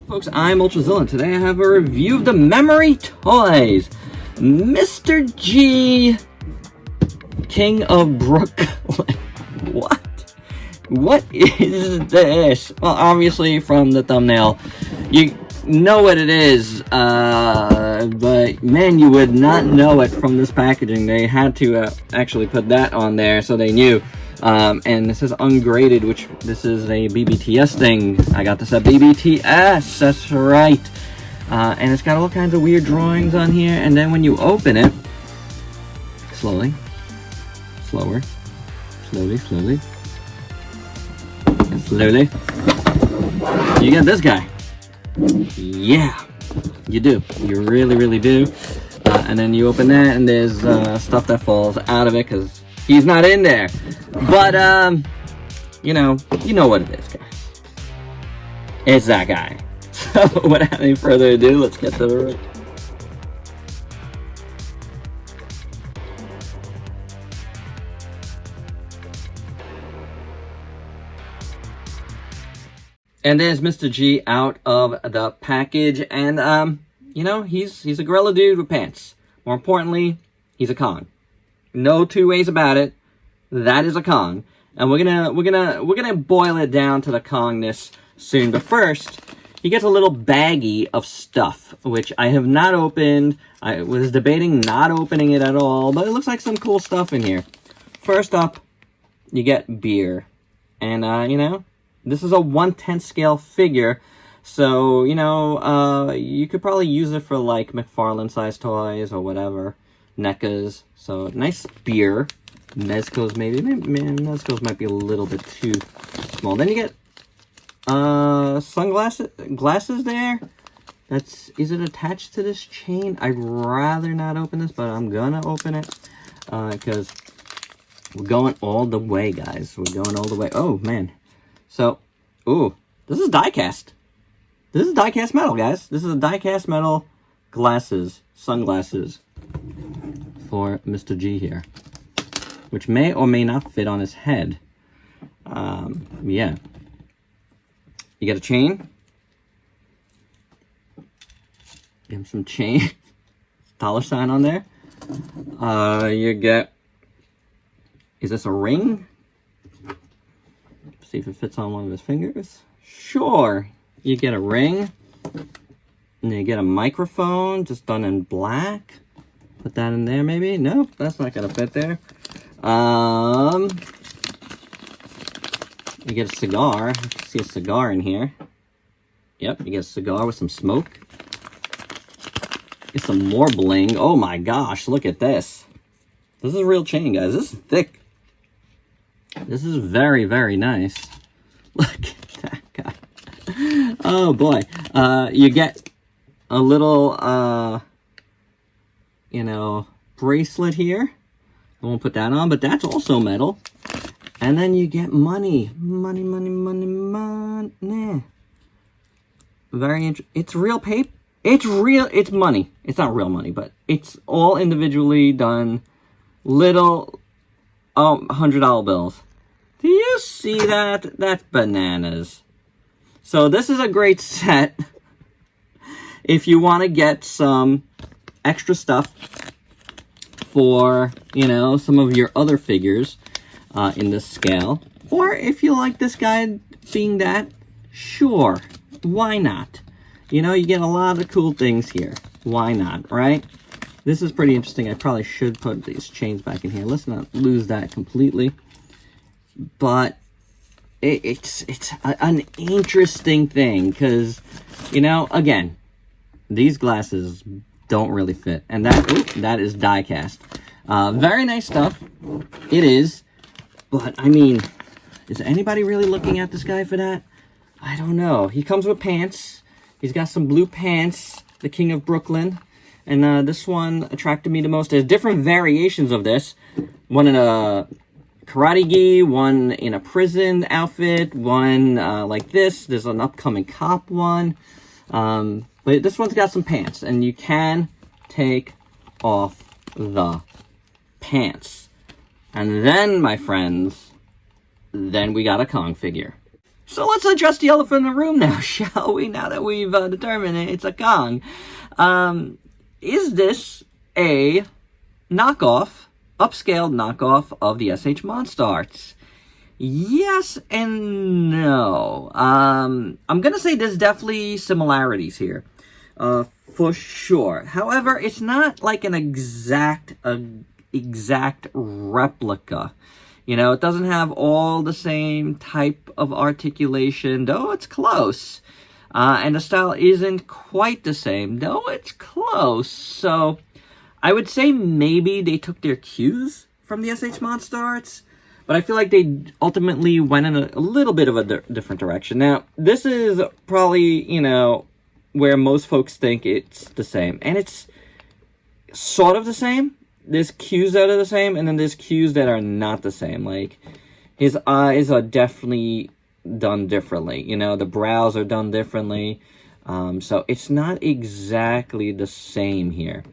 Folks, I'm Ultrazilla, and today I have a review of the Memory Toys. Mr. G, King of Brooklyn. What is this? Well, obviously from the thumbnail, you know what it is, but man, you would not know it from this packaging. They had to actually put that on there so they knew. And this is ungraded, which this is a BBTS thing. I got this at BBTS, that's right. And it's got all kinds of weird drawings on here, and then when you open it, slowly, slower, slowly, slowly, and slowly, you get this guy. Yeah, you do. You really, really do. And then you open that, and there's stuff that falls out of it, because he's not in there. But, you know what it is, guys. It's that guy. So, without any further ado, let's get to it. And there's Mr. G out of the package, and, you know, he's a gorilla dude with pants. More importantly, he's a Kong. No two ways about it. That is a Kong, and we're gonna boil it down to the Kongness soon. But first, he gets a little baggie of stuff, which I have not opened. I was debating not opening it at all, but it looks like some cool stuff in here. First up, you get beer, and you know, this is a 1/10 scale figure, so you know, you could probably use it for like McFarlane size toys or whatever, NECAs. So nice beer. Mezco's maybe, man, Mezco's might be a little bit too small. Then you get glasses there. Is it attached to this chain? I'd rather not open this, but I'm gonna open it because we're going all the way, guys. We're going all the way. Oh man. So, ooh, this is die cast. This is die cast metal, guys. This is a die cast metal sunglasses for Mr. G here, which may or may not fit on his head. Yeah. You get a chain. Give him some chain. Dollar sign on there. You get... Is this a ring? See if it fits on one of his fingers. Sure. You get a ring. And you get a microphone, just done in black. Put that in there, maybe? Nope, that's not gonna fit there. You get a cigar. I can see a cigar in here. Yep, you get a cigar with some smoke. Get some more bling. Oh my gosh, look at this. This is a real chain, guys. This is thick. This is very, very nice. Look at that guy. Oh boy. You get a little, you know, bracelet here. I won't put that on, but that's also metal. And then you get money. Money. Very interesting. It's real paper. It's money. It's not real money, but it's all individually done. Little $100 bills. Do you see that? That's bananas. So this is a great set if you want to get some extra stuff for, you know, some of your other figures in this scale. Or if you like this guy being that, sure, why not? You know, you get a lot of cool things here. Why not, right? This is pretty interesting. I probably should put these chains back in here. Let's not lose that completely. But it's an interesting thing because, you know, again, these glasses don't really fit. And that is die cast. Very nice stuff. It is. But, I mean, is anybody really looking at this guy for that? I don't know. He comes with pants. He's got some blue pants. The King of Brooklyn. And this one attracted me the most. There's different variations of this. One in a karate gi, one in a prison outfit, one like this. There's an upcoming cop one. But this one's got some pants. And you can take off the pants. And then, my friends, then we got a Kong figure. So let's address the elephant in the room now, shall we? Now that we've determined it's a Kong. Is this a knockoff, upscaled knockoff of the SH Monstarts? Yes and no. I'm gonna say there's definitely similarities here, for sure. However, it's not like an exact replica. You know, it doesn't have all the same type of articulation, though it's close. And the style isn't quite the same, though it's close. So I would say maybe they took their cues from the SH Monstarts, but I feel like they ultimately went in a little bit of a different direction. Now, this is probably, you know, where most folks think it's the same. And it's sort of the same. There's cues that are the same, and then there's cues that are not the same. Like, his eyes are definitely done differently. You know, the brows are done differently. So it's not exactly the same here.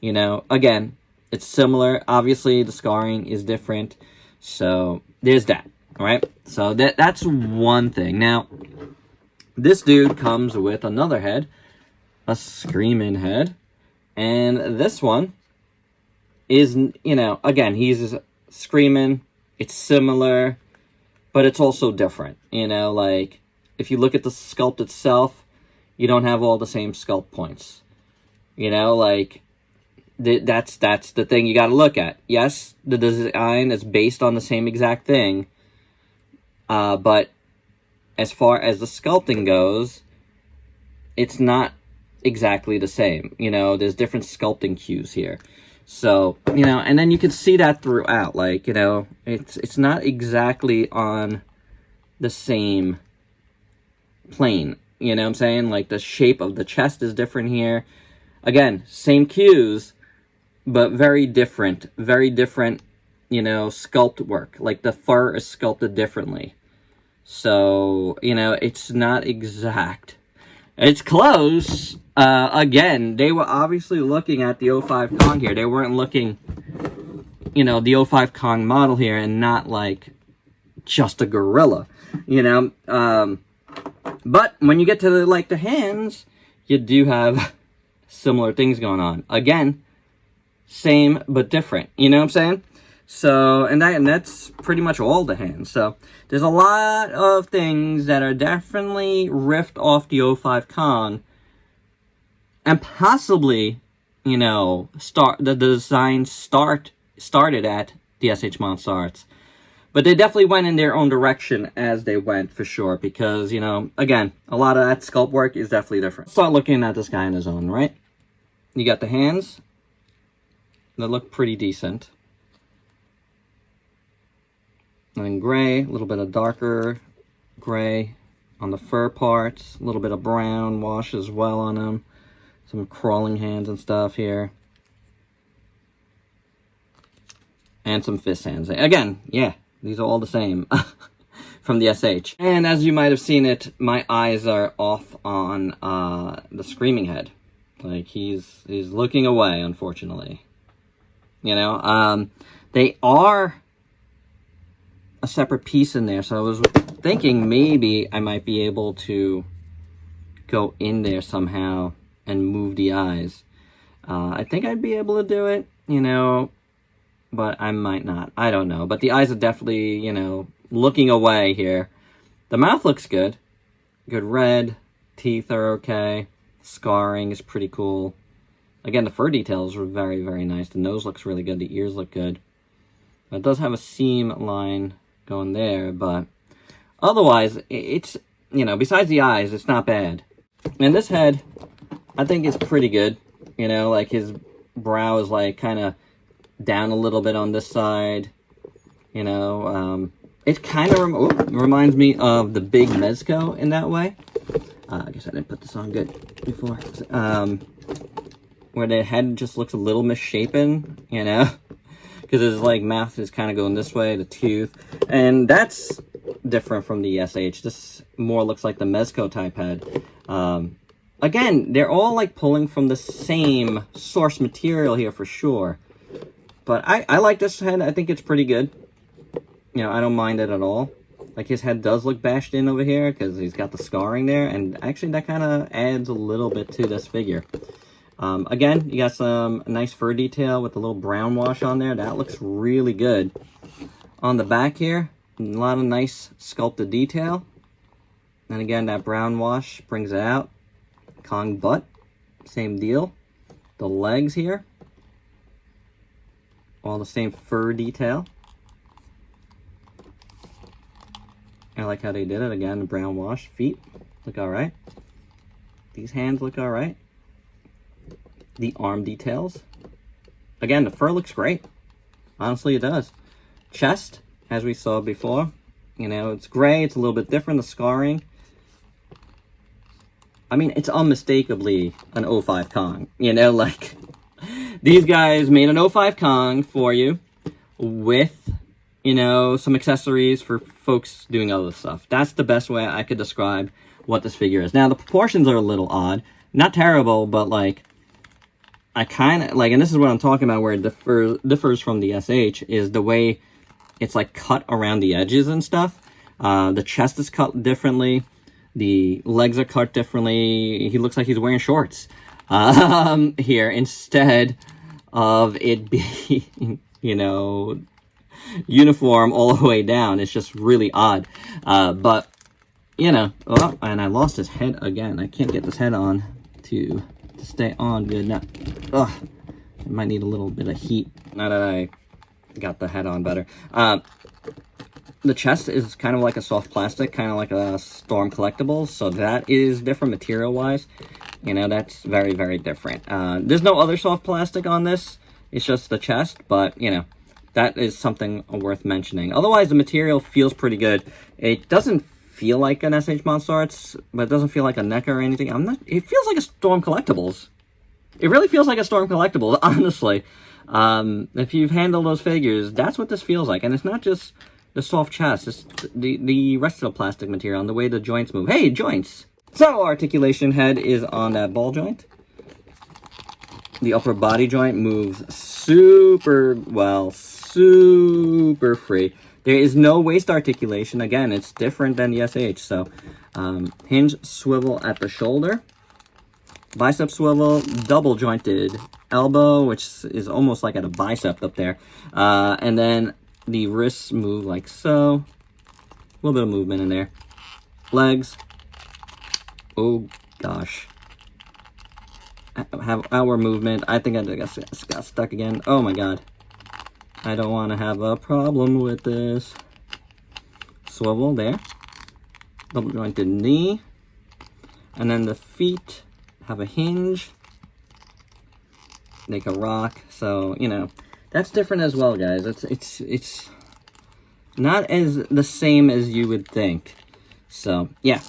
You know, again, it's similar. Obviously, the scarring is different. So there's that, all right? So that's one thing. Now, this dude comes with another head, a screaming head, and this one is, you know, again, he's screaming. It's similar, but it's also different. You know, like, if you look at the sculpt itself, you don't have all the same sculpt points. You know, like, that's the thing you got to look at. Yes, the design is based on the same exact thing, but as far as the sculpting goes, it's not exactly the same. You know, there's different sculpting cues here. So, you know, and then you can see that throughout. Like, you know, it's not exactly on the same plane. You know what I'm saying? Like, the shape of the chest is different here. Again, same cues, but very different, you know, sculpt work. Like, the fur is sculpted differently. So, you know, it's not exact. It's close. Again, they were obviously looking at the 05 Kong here. They weren't looking, you know, the 05 Kong model here and not, like, just a gorilla, you know. But when you get to, the hands, you do have similar things going on. Again, same but different, you know what I'm saying? So, and that's pretty much all the hands. So, there's a lot of things that are definitely riffed off the 05 Kong, and possibly, you know, the design started at the SH Monstarts. But they definitely went in their own direction as they went, for sure, because, you know, again, a lot of that sculpt work is definitely different. Start looking at this guy on his own, right? You got the hands. They look pretty decent. And then gray, a little bit of darker gray on the fur parts. A little bit of brown wash as well on them. Some crawling hands and stuff here. And some fist hands. Again, yeah, these are all the same from the SH. And as you might have seen it, my eyes are off on the screaming head. Like, he's looking away, unfortunately. You know, they are a separate piece in there, so I was thinking maybe I might be able to go in there somehow and move the eyes. I think I'd be able to do it, you know, but I might not. I don't know. But the eyes are definitely, you know, looking away here. The mouth looks good. Good red. Teeth are okay. Scarring is pretty cool. Again, the fur details are very, very nice. The nose looks really good. The ears look good. It does have a seam line going there, but otherwise, it's, you know, besides the eyes, it's not bad. And this head, I think, is pretty good. You know, like, his brow is, like, kind of down a little bit on this side. You know, it kind of reminds me of the big Mezco in that way. I guess I didn't put this on good before. Where the head just looks a little misshapen, you know? Because his, like, mouth is kind of going this way, the tooth. And that's different from the SH. This more looks like the Mezco type head. Again, they're all, like, pulling from the same source material here for sure. But I like this head. I think it's pretty good. You know, I don't mind it at all. Like, his head does look bashed in over here because he's got the scarring there. And actually, that kind of adds a little bit to this figure. Again, you got some nice fur detail with a little brown wash on there. That looks really good. On the back here, a lot of nice sculpted detail. And again, that brown wash brings it out. Kong butt, same deal. The legs here, all the same fur detail. I like how they did it. Again, the brown wash. Feet look alright. These hands look alright. The arm details. Again, the fur looks great. Honestly, it does. Chest, as we saw before. You know, it's gray. It's a little bit different. The scarring. I mean, it's unmistakably an 05 Kong. You know, like, these guys made an 05 Kong for you with, you know, some accessories for folks doing other stuff. That's the best way I could describe what this figure is. Now, the proportions are a little odd. Not terrible, but, like, I kind of, like, and this is what I'm talking about where it differs from the SH, is the way it's, like, cut around the edges and stuff. The chest is cut differently. The legs are cut differently. He looks like he's wearing shorts here instead of it being, you know, uniform all the way down. It's just really odd. But, you know, oh, and I lost his head again. I can't get this head on to stay on good now. Ugh, it might need a little bit of heat. Now that I got the head on better. The chest is kind of like a soft plastic, kind of like a Storm Collectibles. So that is different material-wise. You know, that's very, very different. There's no other soft plastic on this. It's just the chest, but, you know, that is something worth mentioning. Otherwise, the material feels pretty good. It doesn't feel like an SH Monster Arts, but it doesn't feel like a NECA or anything. It feels like a Storm Collectibles. It really feels like a Storm Collectibles, honestly. If you've handled those figures, that's what this feels like. And it's not just the soft chest, it's the rest of the plastic material and the way the joints move. Hey, joints! So, articulation head is on that ball joint. The upper body joint moves super well, super free. There is no waist articulation. Again, it's different than the SH. So, hinge swivel at the shoulder. Bicep swivel, double jointed elbow, which is almost like at a bicep up there. And then the wrists move like so. A little bit of movement in there. Legs. Oh, gosh. Have our movement. I think I got stuck again. Oh, my God. I don't want to have a problem with this. Swivel there. Double jointed knee. And then the feet have a hinge. They can rock. So, you know, that's different as well, guys. It's not as the same as you would think. So, yeah.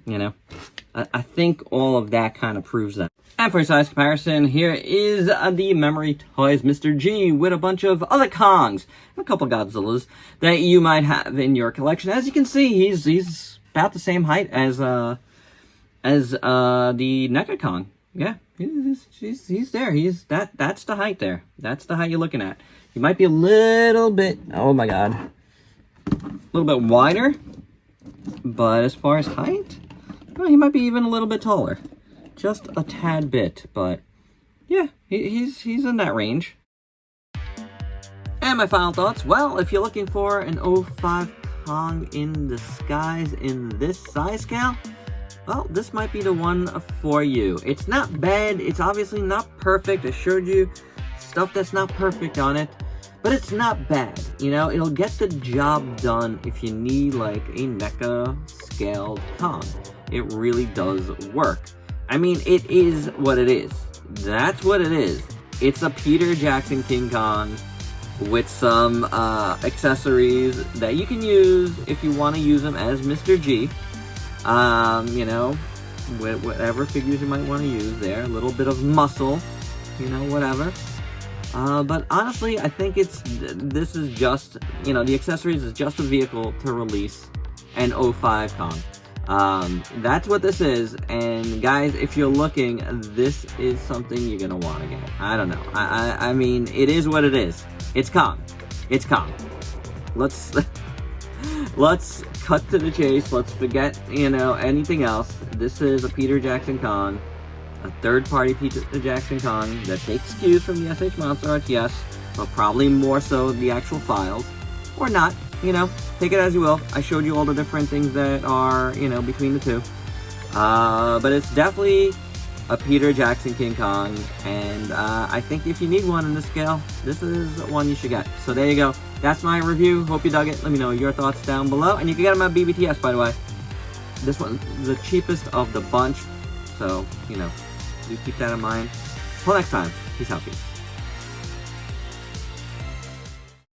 You know, I think all of that kind of proves that. And for a size comparison, here is the Memory Toys Mr. G with a bunch of other Kongs and a couple Godzillas that you might have in your collection. As you can see, he's about the same height as the NECA Kong. Yeah, he's there. That's the height there. That's the height you're looking at. He might be a little bit, oh my God, a little bit wider, but as far as height, well, he might be even a little bit taller. Just a tad bit, but yeah, he's in that range. And my final thoughts, well, if you're looking for an 05 Kong in disguise in this size scale, well, this might be the one for you. It's not bad, it's obviously not perfect. I showed you stuff that's not perfect on it, but it's not bad. You know, it'll get the job done if you need like a NECA scaled Kong. It really does work. I mean, it is what it is. That's what it is. It's a Peter Jackson King Kong with some accessories that you can use if you want to use them as Mr. G. You know, whatever figures you might want to use there. A little bit of muscle, you know, whatever. But honestly, I think this is just, you know, the accessories is just a vehicle to release an 05 Kong. That's what this is, and guys, if you're looking, this is something you're gonna want to get. I don't know. I mean, it is what it is. It's Kong. It's Kong. Let's let's cut to the chase. Let's forget, you know, anything else. This is a Peter Jackson Kong, a third-party Peter Jackson Kong that takes cues from the SH Monster Arts, yes, but probably more so the actual files, or not, you know, take it as you will. I showed you all the different things that are, you know, between the two. But it's definitely a Peter Jackson King Kong, and I think if you need one in this scale, this is one you should get. So there you go. That's my review. Hope you dug it. Let me know your thoughts down below, and you can get them at BBTS, by the way. This one's the cheapest of the bunch, so, you know, do keep that in mind. Till next time, peace out, peace.